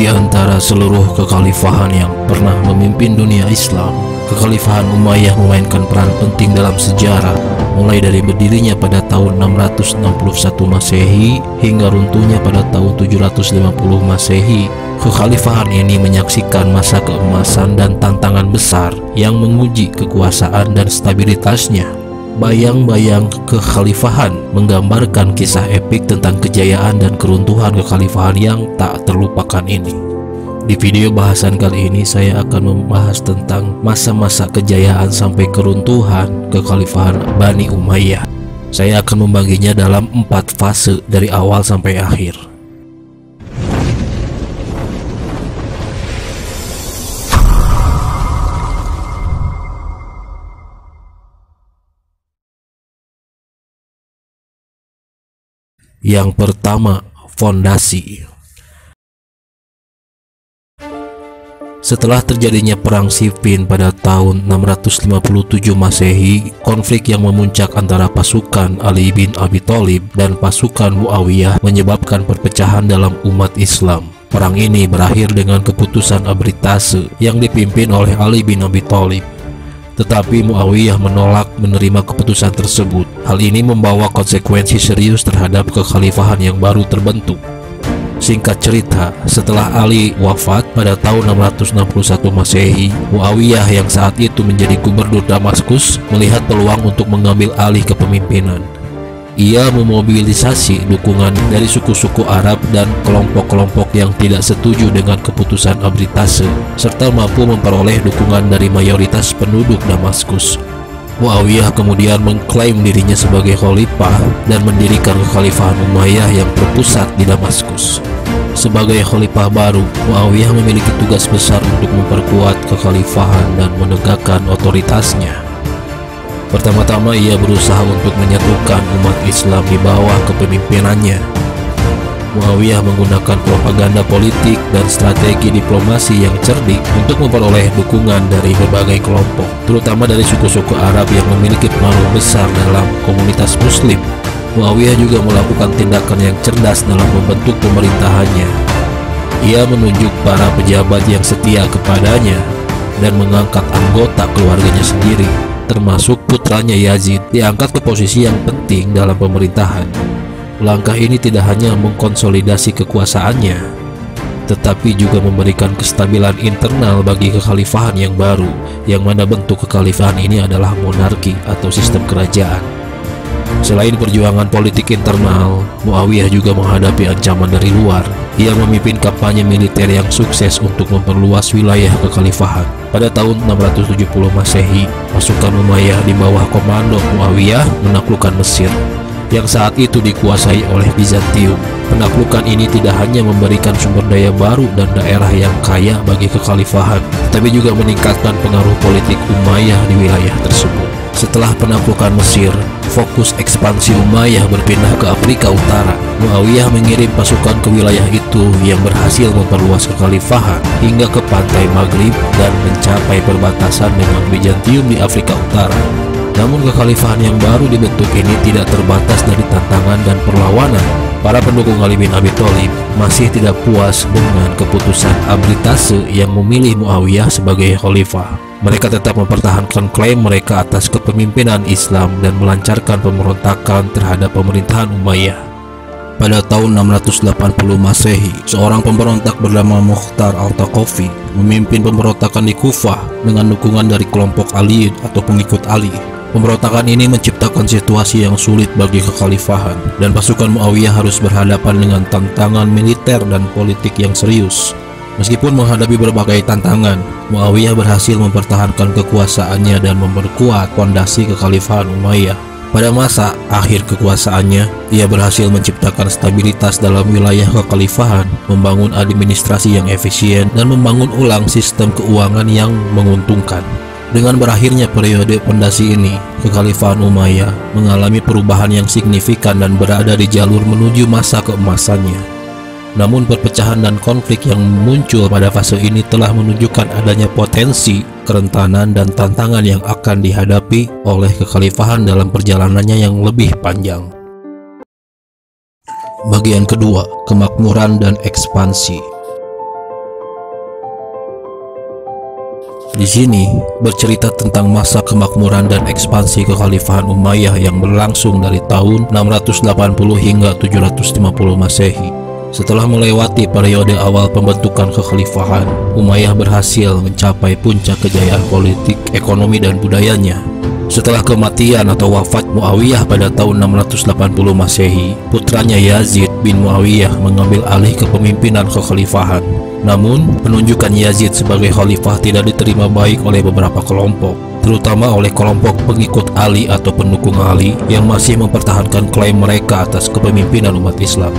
Di antara seluruh kekhalifahan yang pernah memimpin dunia Islam, kekhalifahan Umayyah memainkan peran penting dalam sejarah, mulai dari berdirinya pada tahun 661 Masehi hingga runtuhnya pada tahun 750 Masehi. Kekhalifahan ini menyaksikan masa keemasan dan tantangan besar yang menguji kekuasaan dan stabilitasnya. Bayang-bayang kekhalifahan menggambarkan kisah epik tentang kejayaan dan keruntuhan kekhalifahan yang tak terlupakan ini. Di video bahasan kali ini saya akan membahas tentang masa-masa kejayaan sampai keruntuhan kekhalifahan Bani Umayyah. Saya akan membaginya dalam 4 fase dari awal sampai akhir. Yang pertama, fondasi. Setelah terjadinya Perang Siffin pada tahun 657 Masehi, konflik yang memuncak antara pasukan Ali bin Abi Thalib dan pasukan Muawiyah menyebabkan perpecahan dalam umat Islam. Perang ini berakhir dengan keputusan Abritase yang dipimpin oleh Ali bin Abi Thalib. Tetapi Muawiyah menolak menerima keputusan tersebut. Hal ini membawa konsekuensi serius terhadap kekhalifahan yang baru terbentuk. Singkat cerita, setelah Ali wafat pada tahun 661 Masehi, Muawiyah yang saat itu menjadi gubernur Damaskus melihat peluang untuk mengambil alih kepemimpinan. Ia memobilisasi dukungan dari suku-suku Arab dan kelompok-kelompok yang tidak setuju dengan keputusan Abritase, serta mampu memperoleh dukungan dari mayoritas penduduk Damaskus. Muawiyah kemudian mengklaim dirinya sebagai khalifah dan mendirikan kekhalifahan Umayyah yang terpusat di Damaskus. Sebagai khalifah baru, Muawiyah memiliki tugas besar untuk memperkuat kekhalifahan dan menegakkan otoritasnya. Pertama-tama ia berusaha untuk menyatukan umat Islam di bawah kepemimpinannya. Muawiyah menggunakan propaganda politik dan strategi diplomasi yang cerdik untuk memperoleh dukungan dari berbagai kelompok, terutama dari suku-suku Arab yang memiliki pengaruh besar dalam komunitas Muslim. Muawiyah juga melakukan tindakan yang cerdas dalam membentuk pemerintahannya. Ia menunjuk para pejabat yang setia kepadanya dan mengangkat anggota keluarganya sendiri, termasuk putranya Yazid, diangkat ke posisi yang penting dalam pemerintahan. Langkah ini tidak hanya mengkonsolidasi kekuasaannya, tetapi juga memberikan kestabilan internal bagi kekhalifahan yang baru, yang mana bentuk kekhalifahan ini adalah monarki atau sistem kerajaan. Selain perjuangan politik internal, Muawiyah juga menghadapi ancaman dari luar. Ia memimpin kampanye militer yang sukses untuk memperluas wilayah kekhalifahan. Pada tahun 670 Masehi, pasukan Umayyah di bawah komando Muawiyah menaklukkan Mesir, yang saat itu dikuasai oleh Bizantium. Penaklukan ini tidak hanya memberikan sumber daya baru dan daerah yang kaya bagi kekhalifahan, tetapi juga meningkatkan pengaruh politik Umayyah di wilayah tersebut. Setelah penaklukan Mesir, fokus ekspansi Umayyah berpindah ke Afrika Utara. Muawiyah mengirim pasukan ke wilayah itu yang berhasil memperluas kekhalifahan hingga ke pantai Maghrib dan mencapai perbatasan dengan Bizantium di Afrika Utara. Namun kekhalifahan yang baru dibentuk ini tidak terbatas dari tantangan dan perlawanan. Para pendukung Ali bin Abi Thalib masih tidak puas dengan keputusan Abritase yang memilih Muawiyah sebagai khalifah. Mereka tetap mempertahankan klaim mereka atas kepemimpinan Islam dan melancarkan pemberontakan terhadap pemerintahan Umayyah. Pada tahun 680 Masehi, seorang pemberontak bernama Mukhtar Al-Thaqafi memimpin pemberontakan di Kufah dengan dukungan dari kelompok Ali atau pengikut Ali. Pemberontakan ini menciptakan situasi yang sulit bagi kekhalifahan, dan pasukan Muawiyah harus berhadapan dengan tantangan militer dan politik yang serius. Meskipun menghadapi berbagai tantangan, Muawiyah berhasil mempertahankan kekuasaannya dan memperkuat fondasi kekhalifahan Umayyah. Pada masa akhir kekuasaannya, ia berhasil menciptakan stabilitas dalam wilayah kekhalifahan, membangun administrasi yang efisien, dan membangun ulang sistem keuangan yang menguntungkan. Dengan berakhirnya periode fondasi ini, kekhalifahan Umayyah mengalami perubahan yang signifikan dan berada di jalur menuju masa keemasannya. Namun perpecahan dan konflik yang muncul pada fase ini telah menunjukkan adanya potensi, kerentanan, dan tantangan yang akan dihadapi oleh kekhalifahan dalam perjalanannya yang lebih panjang. Bagian kedua, kemakmuran dan ekspansi. Di sini bercerita tentang masa kemakmuran dan ekspansi kekhalifahan Umayyah yang berlangsung dari tahun 680 hingga 750 Masehi. Setelah melewati periode awal pembentukan kekhalifahan, Umayyah berhasil mencapai puncak kejayaan politik, ekonomi, dan budayanya. Setelah kematian atau wafat Muawiyah pada tahun 680 Masehi, putranya Yazid bin Muawiyah mengambil alih kepemimpinan kekhalifahan. Namun, penunjukan Yazid sebagai khalifah tidak diterima baik oleh beberapa kelompok, terutama oleh kelompok pengikut Ali atau pendukung Ali yang masih mempertahankan klaim mereka atas kepemimpinan umat Islam.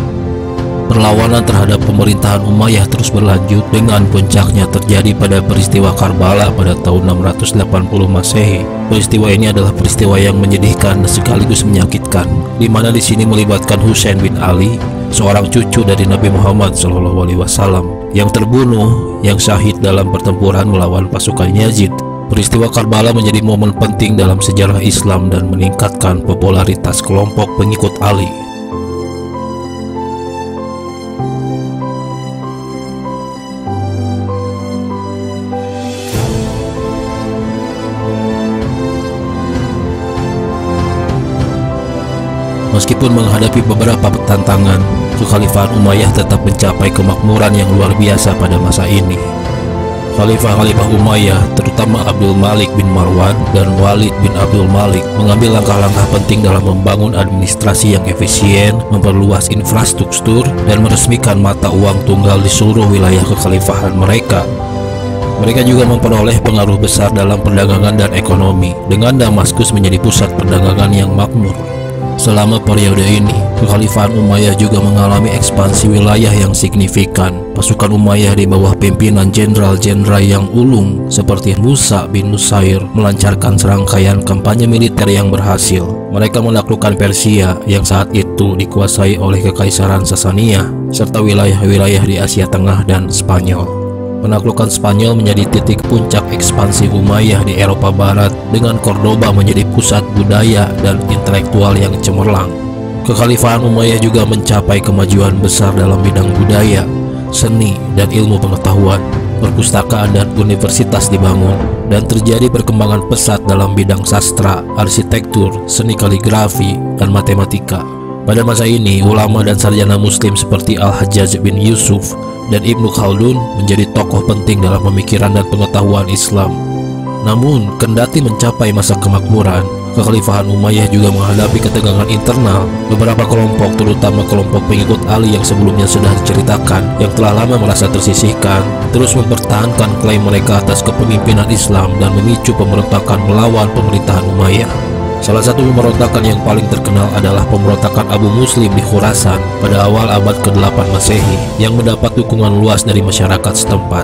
Perlawanan terhadap pemerintahan Umayyah terus berlanjut dengan puncaknya terjadi pada peristiwa Karbala pada tahun 680 Masehi. Peristiwa ini adalah peristiwa yang menyedihkan dan sekaligus menyakitkan, di mana di sini melibatkan Husain bin Ali, seorang cucu dari Nabi Muhammad SAW, yang terbunuh, yang syahid dalam pertempuran melawan pasukan Yazid. Peristiwa Karbala menjadi momen penting dalam sejarah Islam dan meningkatkan popularitas kelompok pengikut Ali. Meskipun menghadapi beberapa tantangan, kekhalifahan Umayyah tetap mencapai kemakmuran yang luar biasa pada masa ini. Khalifah-khalifah Umayyah, terutama Abdul Malik bin Marwan dan Walid bin Abdul Malik, mengambil langkah-langkah penting dalam membangun administrasi yang efisien, memperluas infrastruktur, dan meresmikan mata uang tunggal di seluruh wilayah kekhalifahan mereka. Mereka juga memperoleh pengaruh besar dalam perdagangan dan ekonomi, dengan Damaskus menjadi pusat perdagangan yang makmur. Selama periode ini, kekhalifahan Umayyah juga mengalami ekspansi wilayah yang signifikan. Pasukan Umayyah di bawah pimpinan jenderal-jenderal yang ulung seperti Musa bin Nusair melancarkan serangkaian kampanye militer yang berhasil. Mereka menaklukkan Persia yang saat itu dikuasai oleh Kekaisaran Sasania, serta wilayah-wilayah di Asia Tengah dan Spanyol. Penaklukan Spanyol menjadi titik puncak ekspansi Umayyah di Eropa Barat, dengan Cordoba menjadi pusat budaya dan intelektual yang cemerlang. Kekhalifahan Umayyah juga mencapai kemajuan besar dalam bidang budaya, seni, dan ilmu pengetahuan. Perpustakaan dan universitas dibangun, dan terjadi perkembangan pesat dalam bidang sastra, arsitektur, seni kaligrafi, dan matematika. Pada masa ini, ulama dan sarjana muslim seperti Al-Hajjaj bin Yusuf dan Ibnu Khaldun menjadi tokoh penting dalam pemikiran dan pengetahuan Islam. Namun, kendati mencapai masa kemakmuran, kekhalifahan Umayyah juga menghadapi ketegangan internal. Beberapa kelompok, terutama kelompok pengikut Ali yang sebelumnya sudah diceritakan, yang telah lama merasa tersisihkan, terus mempertahankan klaim mereka atas kepemimpinan Islam dan memicu pemberontakan melawan pemerintahan Umayyah. Salah satu pemberontakan yang paling terkenal adalah pemberontakan Abu Muslim di Khurasan pada awal abad ke-8 Masehi yang mendapat dukungan luas dari masyarakat setempat.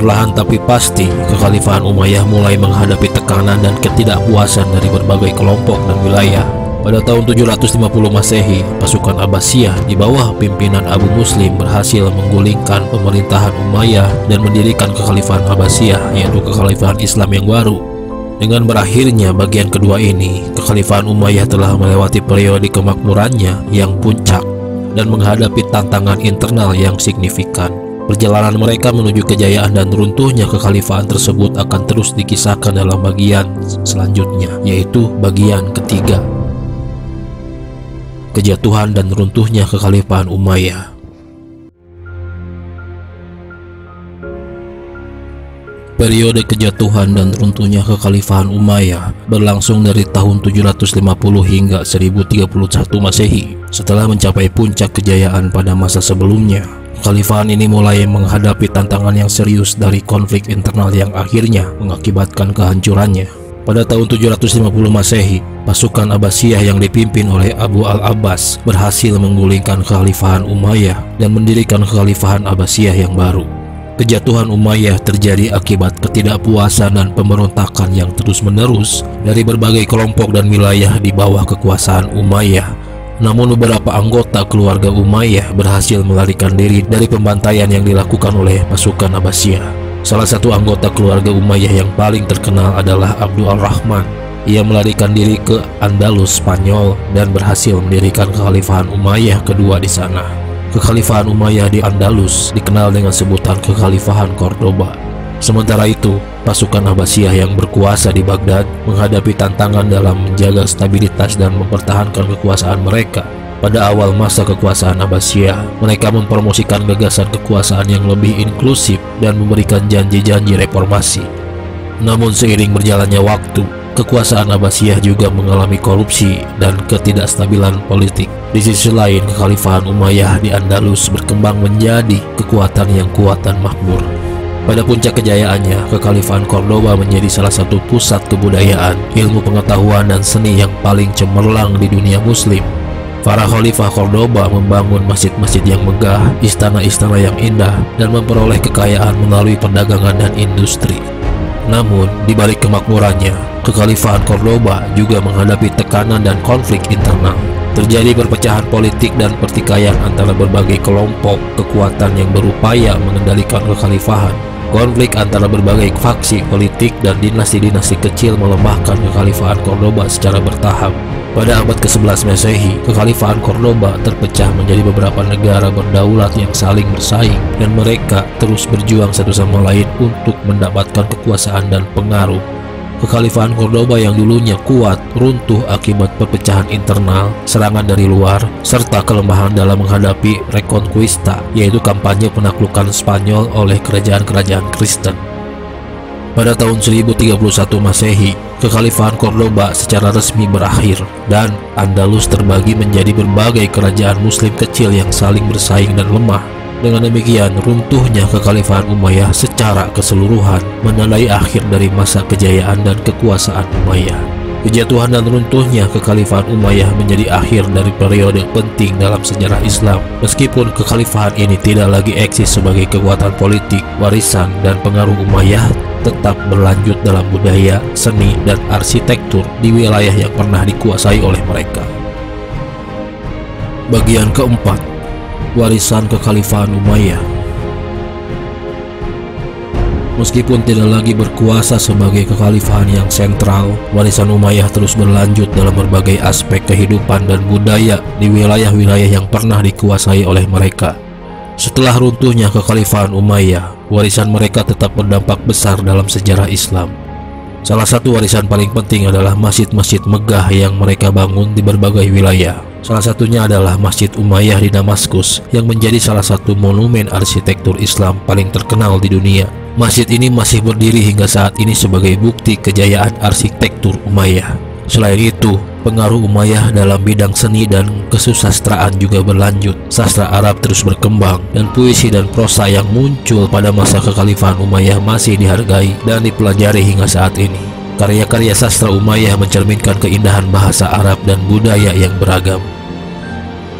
Perlahan tapi pasti, kekhalifahan Umayyah mulai menghadapi tekanan dan ketidakpuasan dari berbagai kelompok dan wilayah. Pada tahun 750 Masehi, pasukan Abbasiyah di bawah pimpinan Abu Muslim berhasil menggulingkan pemerintahan Umayyah dan mendirikan kekhalifahan Abbasiyah, yaitu kekhalifahan Islam yang baru. Dengan berakhirnya bagian kedua ini, kekhalifahan Umayyah telah melewati periode kemakmurannya yang puncak dan menghadapi tantangan internal yang signifikan. Perjalanan mereka menuju kejayaan dan runtuhnya kekhalifahan tersebut akan terus dikisahkan dalam bagian selanjutnya, yaitu bagian ketiga. Kejatuhan dan runtuhnya kekhalifahan Umayyah. Periode kejatuhan dan runtuhnya kekhalifahan Umayyah berlangsung dari tahun 750 hingga 1031 Masehi. Setelah mencapai puncak kejayaan pada masa sebelumnya, kekhalifahan ini mulai menghadapi tantangan yang serius dari konflik internal yang akhirnya mengakibatkan kehancurannya. Pada tahun 750 Masehi, pasukan Abbasiyah yang dipimpin oleh Abu al-Abbas berhasil menggulingkan kekhalifahan Umayyah dan mendirikan kekhalifahan Abbasiyah yang baru. Kejatuhan Umayyah terjadi akibat ketidakpuasan dan pemberontakan yang terus-menerus dari berbagai kelompok dan wilayah di bawah kekuasaan Umayyah. Namun beberapa anggota keluarga Umayyah berhasil melarikan diri dari pembantaian yang dilakukan oleh pasukan Abbasiyah. Salah satu anggota keluarga Umayyah yang paling terkenal adalah Abdul Rahman. Ia melarikan diri ke Andalus, Spanyol, dan berhasil mendirikan kekhalifahan Umayyah kedua di sana. Kekhalifahan Umayyah di Andalus dikenal dengan sebutan Kekhalifahan Cordoba. Sementara itu, pasukan Abbasiyah yang berkuasa di Baghdad menghadapi tantangan dalam menjaga stabilitas dan mempertahankan kekuasaan mereka. Pada awal masa kekuasaan Abbasiyah, mereka mempromosikan gagasan kekuasaan yang lebih inklusif dan memberikan janji-janji reformasi. Namun seiring berjalannya waktu, kekuasaan Abbasiyah juga mengalami korupsi dan ketidakstabilan politik. Di sisi lain, kekhalifahan Umayyah di Andalus berkembang menjadi kekuatan yang kuat dan makmur. Pada puncak kejayaannya, kekhalifahan Cordoba menjadi salah satu pusat kebudayaan, ilmu pengetahuan dan seni yang paling cemerlang di dunia muslim. Para khalifah Cordoba membangun masjid-masjid yang megah, istana-istana yang indah, dan memperoleh kekayaan melalui perdagangan dan industri. Namun, di balik kemakmurannya, kekhalifahan Cordoba juga menghadapi tekanan dan konflik internal. Terjadi perpecahan politik dan pertikaian antara berbagai kelompok kekuatan yang berupaya mengendalikan kekhalifahan. Konflik antara berbagai faksi politik dan dinasti-dinasti kecil melemahkan kekhalifahan Cordoba secara bertahap. Pada abad ke-11 Masehi, kekhalifahan Cordoba terpecah menjadi beberapa negara berdaulat yang saling bersaing, dan mereka terus berjuang satu sama lain untuk mendapatkan kekuasaan dan pengaruh. Kekhalifahan Cordoba yang dulunya kuat runtuh akibat perpecahan internal, serangan dari luar, serta kelemahan dalam menghadapi Reconquista, yaitu kampanye penaklukan Spanyol oleh kerajaan-kerajaan Kristen. Pada tahun 1031 Masehi, kekhalifahan Cordoba secara resmi berakhir dan Andalus terbagi menjadi berbagai kerajaan muslim kecil yang saling bersaing dan lemah. Dengan demikian, runtuhnya kekhalifahan Umayyah secara keseluruhan menandai akhir dari masa kejayaan dan kekuasaan Umayyah. Kejatuhan dan runtuhnya kekhalifahan Umayyah menjadi akhir dari periode penting dalam sejarah Islam. Meskipun kekhalifahan ini tidak lagi eksis sebagai kekuatan politik, warisan, dan pengaruh Umayyah tetap berlanjut dalam budaya, seni, dan arsitektur di wilayah yang pernah dikuasai oleh mereka. Bagian keempat, warisan kekhalifahan Umayyah. Meskipun tidak lagi berkuasa sebagai kekhalifahan yang sentral, warisan Umayyah terus berlanjut dalam berbagai aspek kehidupan dan budaya di wilayah-wilayah yang pernah dikuasai oleh mereka. Setelah runtuhnya kekhalifahan Umayyah, warisan mereka tetap berdampak besar dalam sejarah Islam. Salah satu warisan paling penting adalah masjid-masjid megah yang mereka bangun di berbagai wilayah. Salah satunya adalah Masjid Umayyah di Damaskus yang menjadi salah satu monumen arsitektur Islam paling terkenal di dunia. Masjid ini masih berdiri hingga saat ini sebagai bukti kejayaan arsitektur Umayyah. Selain itu, pengaruh Umayyah dalam bidang seni dan kesusastraan juga berlanjut. Sastra Arab terus berkembang dan puisi dan prosa yang muncul pada masa kekhalifahan Umayyah masih dihargai dan dipelajari hingga saat ini. Karya-karya sastra Umayyah mencerminkan keindahan bahasa Arab dan budaya yang beragam.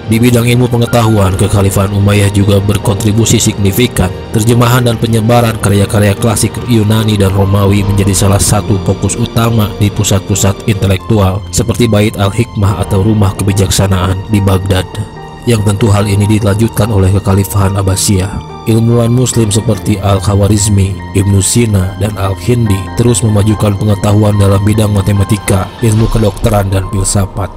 Di bidang ilmu pengetahuan, kekhalifahan Umayyah juga berkontribusi signifikan. Terjemahan dan penyebaran karya-karya klasik Yunani dan Romawi menjadi salah satu fokus utama di pusat-pusat intelektual seperti Bait al-Hikmah atau Rumah Kebijaksanaan di Baghdad. Yang tentu hal ini dilanjutkan oleh kekhalifahan Abbasiyah. Ilmuwan muslim seperti Al-Khawarizmi, Ibnu Sina, dan Al-Kindi terus memajukan pengetahuan dalam bidang matematika, ilmu kedokteran, dan filsafat.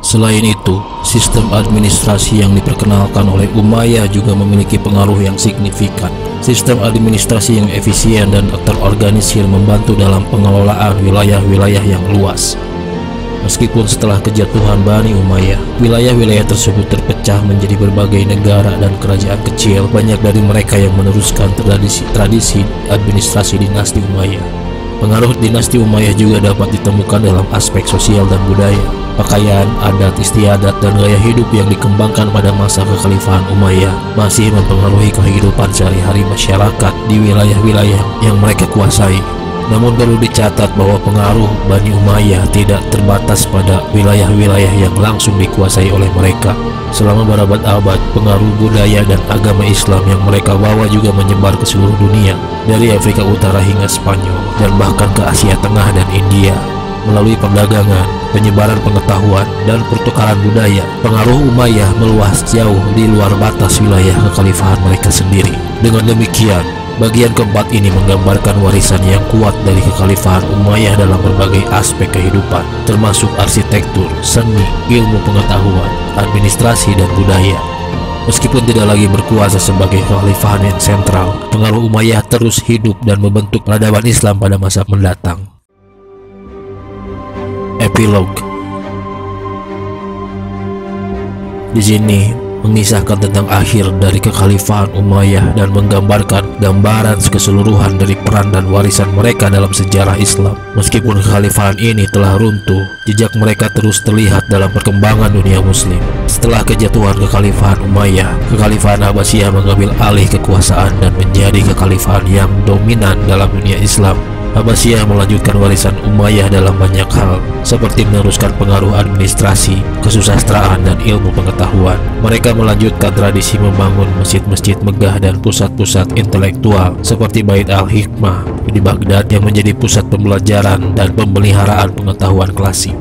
Selain itu, sistem administrasi yang diperkenalkan oleh Umayyah juga memiliki pengaruh yang signifikan. Sistem administrasi yang efisien dan terorganisir membantu dalam pengelolaan wilayah-wilayah yang luas. Meskipun setelah kejatuhan Bani Umayyah, wilayah-wilayah tersebut terpecah menjadi berbagai negara dan kerajaan kecil, banyak dari mereka yang meneruskan tradisi administrasi dinasti Umayyah. Pengaruh dinasti Umayyah juga dapat ditemukan dalam aspek sosial dan budaya. Pakaian, adat istiadat, dan gaya hidup yang dikembangkan pada masa kekhalifahan Umayyah masih mempengaruhi kehidupan sehari-hari masyarakat di wilayah-wilayah yang mereka kuasai. Namun perlu dicatat bahwa pengaruh Bani Umayyah tidak terbatas pada wilayah-wilayah yang langsung dikuasai oleh mereka. Selama berabad-abad, pengaruh budaya dan agama Islam yang mereka bawa juga menyebar ke seluruh dunia, dari Afrika Utara hingga Spanyol, dan bahkan ke Asia Tengah dan India. Melalui perdagangan, penyebaran pengetahuan, dan pertukaran budaya, pengaruh Umayyah meluas jauh di luar batas wilayah kekhalifahan mereka sendiri. Dengan demikian, bagian keempat ini menggambarkan warisan yang kuat dari kekhalifahan Umayyah dalam berbagai aspek kehidupan, termasuk arsitektur, seni, ilmu pengetahuan, administrasi, dan budaya. Meskipun tidak lagi berkuasa sebagai kekhalifahan yang sentral, pengaruh Umayyah terus hidup dan membentuk peradaban Islam pada masa mendatang. Epilog. Di sini mengisahkan tentang akhir dari kekhalifahan Umayyah dan menggambarkan gambaran keseluruhan dari peran dan warisan mereka dalam sejarah Islam. Meskipun kekhalifahan ini telah runtuh, jejak mereka terus terlihat dalam perkembangan dunia muslim. Setelah kejatuhan kekhalifahan Umayyah, kekhalifahan Abbasiyah mengambil alih kekuasaan dan menjadi kekhalifahan yang dominan dalam dunia Islam. Abbasiyah melanjutkan warisan Umayyah dalam banyak hal, seperti meneruskan pengaruh administrasi, kesusastraan, dan ilmu pengetahuan. Mereka melanjutkan tradisi membangun masjid-masjid megah dan pusat-pusat intelektual seperti Bait al-Hikmah di Baghdad yang menjadi pusat pembelajaran dan pemeliharaan pengetahuan klasik.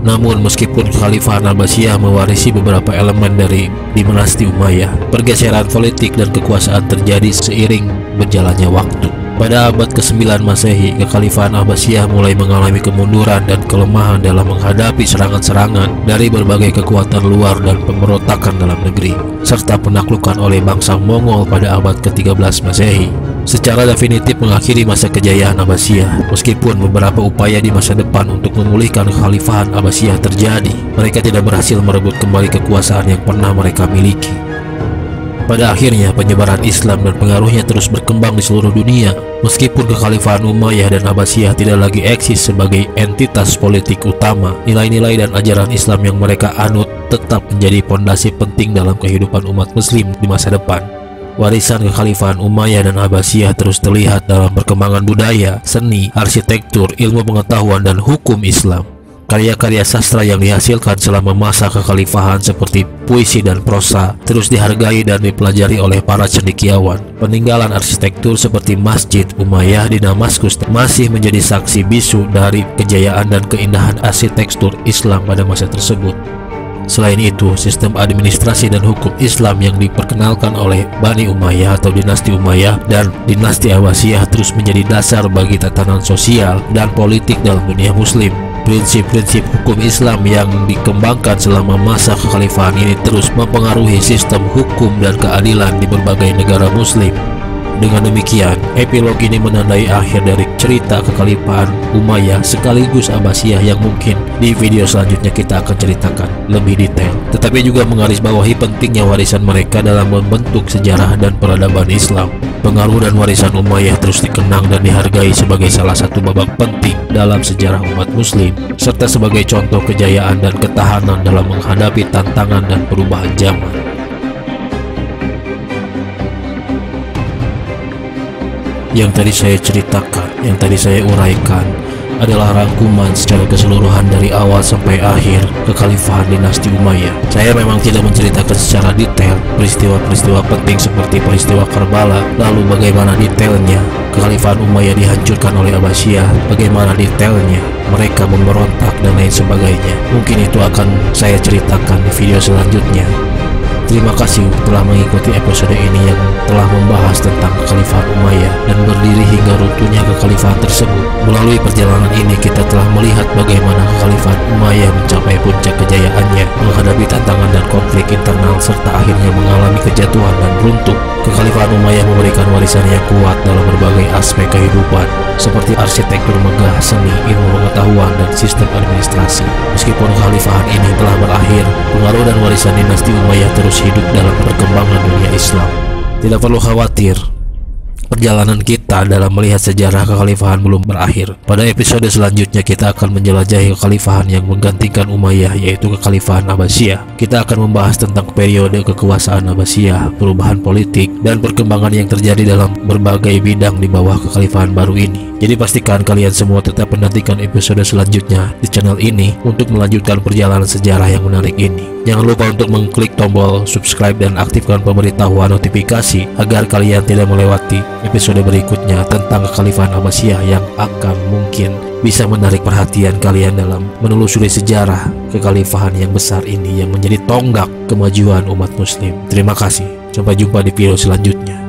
Namun meskipun kekhalifahan Abbasiyah mewarisi beberapa elemen dari dinasti Umayyah, pergeseran politik dan kekuasaan terjadi seiring berjalannya waktu. Pada abad ke-9 Masehi, kekhalifahan Abbasiyah mulai mengalami kemunduran dan kelemahan dalam menghadapi serangan-serangan dari berbagai kekuatan luar dan pemberontakan dalam negeri, serta penaklukan oleh bangsa Mongol pada abad ke-13 Masehi. Secara definitif mengakhiri masa kejayaan Abbasiyah. Meskipun beberapa upaya di masa depan untuk memulihkan kekhalifahan Abbasiyah terjadi, mereka tidak berhasil merebut kembali kekuasaan yang pernah mereka miliki. Pada akhirnya, penyebaran Islam dan pengaruhnya terus berkembang di seluruh dunia. Meskipun kekhalifahan Umayyah dan Abbasiyah tidak lagi eksis sebagai entitas politik utama, nilai-nilai dan ajaran Islam yang mereka anut tetap menjadi fondasi penting dalam kehidupan umat muslim di masa depan. Warisan kekhalifahan Umayyah dan Abbasiyah terus terlihat dalam perkembangan budaya, seni, arsitektur, ilmu pengetahuan, dan hukum Islam. Karya-karya sastra yang dihasilkan selama masa kekhalifahan seperti puisi dan prosa terus dihargai dan dipelajari oleh para cendekiawan. Peninggalan arsitektur seperti Masjid Umayyah di Damaskus masih menjadi saksi bisu dari kejayaan dan keindahan arsitektur Islam pada masa tersebut. Selain itu, sistem administrasi dan hukum Islam yang diperkenalkan oleh Bani Umayyah atau dinasti Umayyah dan dinasti Abbasiyah terus menjadi dasar bagi tatanan sosial dan politik dalam dunia muslim. Prinsip-prinsip hukum Islam yang dikembangkan selama masa kekhalifahan ini terus mempengaruhi sistem hukum dan keadilan di berbagai negara muslim. Dengan demikian, epilog ini menandai akhir dari cerita kekhalifahan Umayyah sekaligus Abbasiyah yang mungkin di video selanjutnya kita akan ceritakan lebih detail. Tetapi juga menggarisbawahi pentingnya warisan mereka dalam membentuk sejarah dan peradaban Islam. Pengaruh dan warisan Umayyah terus dikenang dan dihargai sebagai salah satu babak penting dalam sejarah umat muslim, serta sebagai contoh kejayaan dan ketahanan dalam menghadapi tantangan dan perubahan zaman. Yang tadi saya ceritakan, yang tadi saya uraikan adalah rangkuman secara keseluruhan dari awal sampai akhir kekhalifahan dinasti Umayyah. Saya memang tidak menceritakan secara detail peristiwa-peristiwa penting seperti peristiwa Karbala, lalu bagaimana detailnya kekhalifahan Umayyah dihancurkan oleh Abbasiyah, bagaimana detailnya mereka memberontak dan lain sebagainya. Mungkin itu akan saya ceritakan di video selanjutnya. Terima kasih telah mengikuti episode ini yang telah membahas tentang kekhalifahan Umayyah dan berdiri hingga runtuhnya kekhalifahan tersebut. Melalui perjalanan ini kita telah melihat bagaimana kekhalifahan Umayyah mencapai puncak kejayaannya, menghadapi tantangan dan konflik internal serta akhirnya mengalami kejatuhan dan runtuh. Kekhalifahan Umayyah memberikan warisan yang kuat dalam berbagai aspek kehidupan seperti arsitektur megah, seni, ilmu pengetahuan, dan sistem administrasi. Meskipun kekhalifahan ini telah berakhir, pengaruh dan warisan dinasti Umayyah terus hidup dalam perkembangan dunia Islam. Tidak perlu khawatir, perjalanan kita dalam melihat sejarah kekhalifahan belum berakhir. Pada episode selanjutnya kita akan menjelajahi kekhalifahan yang menggantikan Umayyah, yaitu kekhalifahan Abbasiyah. Kita akan membahas tentang periode kekuasaan Abbasiyah, perubahan politik, dan perkembangan yang terjadi dalam berbagai bidang di bawah kekhalifahan baru ini. Jadi pastikan kalian semua tetap menantikan episode selanjutnya di channel ini untuk melanjutkan perjalanan sejarah yang menarik ini. Jangan lupa untuk mengklik tombol subscribe dan aktifkan pemberitahuan notifikasi agar kalian tidak melewati episode berikutnya tentang kekhalifahan Abbasiyah yang akan mungkin bisa menarik perhatian kalian dalam menelusuri sejarah kekhalifahan yang besar ini yang menjadi tonggak kemajuan umat muslim. Terima kasih. Sampai jumpa di video selanjutnya.